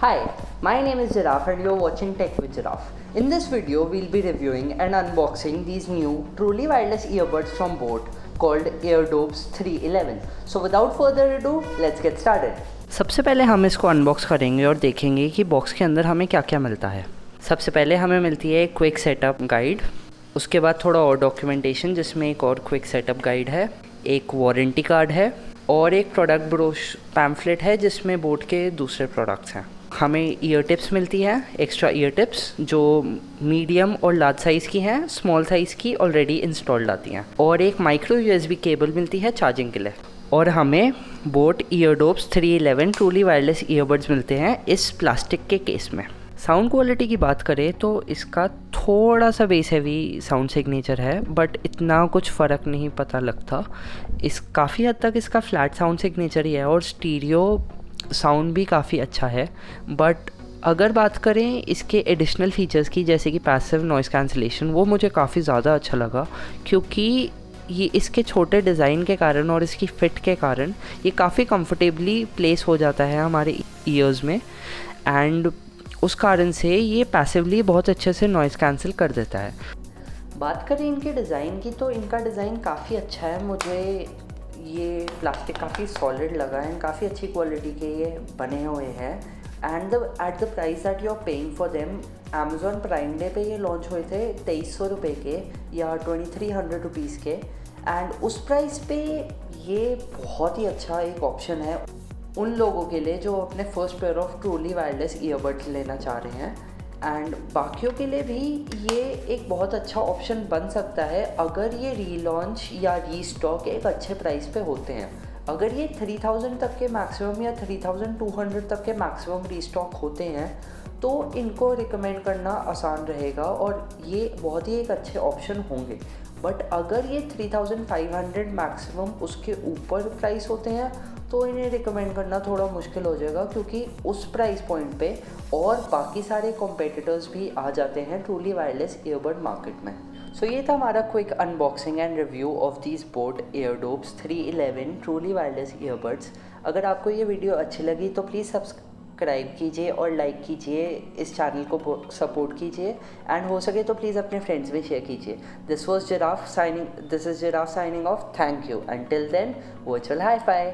Hi, my name is Giraffe and you're watching Tech with Giraffe. In this video, we'll be reviewing and unboxing these new truly wireless earbuds from Boat called Airdopes 311. So without further ado, let's get started. सबसे पहले हम इसको unbox करेंगे और देखेंगे कि box के अंदर हमें क्या क्या मिलता है। सबसे पहले हमें मिलती है एक क्विक सेटअप गाइड, उसके बाद थोड़ा और डॉक्यूमेंटेशन जिसमें एक और क्विक सेटअप गाइड है, एक वारंटी कार्ड है और एक प्रोडक्ट ब्रोश पैम्फलेट है जिसमें बोट के दूसरे प्रोडक्ट्स हैं। हमें ईयर टिप्स मिलती हैं, एक्स्ट्रा ईयर टिप्स जो मीडियम और लार्ज साइज़ की हैं, स्मॉल साइज़ की ऑलरेडी इंस्टॉल्ड आती हैं, और एक माइक्रो यूएसबी केबल मिलती है चार्जिंग के लिए। और हमें बोट ईयरडोप्स 311 ट्रूली वायरलेस ईयरबड्स मिलते हैं इस प्लास्टिक के केस में। साउंड क्वालिटी की बात करें तो इसका थोड़ा सा बेस हैवी साउंड सिग्नेचर है, बट इतना कुछ फ़र्क नहीं पता लगता। काफ़ी हद तक इसका फ्लैट साउंड सिग्नेचर ही है और स्टीरियो साउंड भी काफ़ी अच्छा है। बट अगर बात करें इसके एडिशनल फीचर्स की, जैसे कि पैसिव नॉइज़ कैंसिलेशन, वो मुझे काफ़ी ज़्यादा अच्छा लगा, क्योंकि ये इसके छोटे डिज़ाइन के कारण और इसकी फ़िट के कारण ये काफ़ी कंफर्टेबली प्लेस हो जाता है हमारे ईयर्स में, एंड उस कारण से ये पैसिवली बहुत अच्छे से नॉइज़ कैंसिल कर देता है। बात करें इनके डिज़ाइन की तो इनका डिज़ाइन काफ़ी अच्छा है। मुझे ये प्लास्टिक काफ़ी सॉलिड लगा है, काफ़ी अच्छी क्वालिटी के ये बने हुए हैं, and at the price that you are paying for them, Amazon Prime Day पे ये लॉन्च हुए थे 2300 रुपये के या 2300 रुपीज़ के, एंड उस प्राइस पे ये बहुत ही अच्छा एक ऑप्शन है उन लोगों के लिए जो अपने first pair of truly wireless earbuds लेना चाह रहे हैं, एंड बाकियों के लिए भी ये एक बहुत अच्छा ऑप्शन बन सकता है अगर ये रीलॉन्च या रीस्टॉक एक अच्छे प्राइस पे होते हैं। अगर ये 3000 तक के मैक्सिमम या 3200 तक के मैक्सिमम रीस्टॉक होते हैं तो इनको रिकमेंड करना आसान रहेगा और ये बहुत ही एक अच्छे ऑप्शन होंगे। बट अगर ये 3500 मैक्सिमम उसके ऊपर प्राइस होते हैं तो इन्हें रिकमेंड करना थोड़ा मुश्किल हो जाएगा, क्योंकि उस प्राइस पॉइंट पे और बाकी सारे कॉम्पिटिटर्स भी आ जाते हैं ट्रूली वायरलेस ईयरबड मार्केट में। सो ये था हमारा quick unboxing and review of these boat Airdopes 311 truly wireless earbuds. अगर आपको ये वीडियो अच्छी लगी तो प्लीज़ सब्सक्राइब कीजिए और लाइक कीजिए, इस चैनल को सपोर्ट कीजिए, एंड हो सके तो प्लीज़ अपने फ्रेंड्स में शेयर कीजिए। This is giraffe signing off. Thank you. Until then, virtual high phi.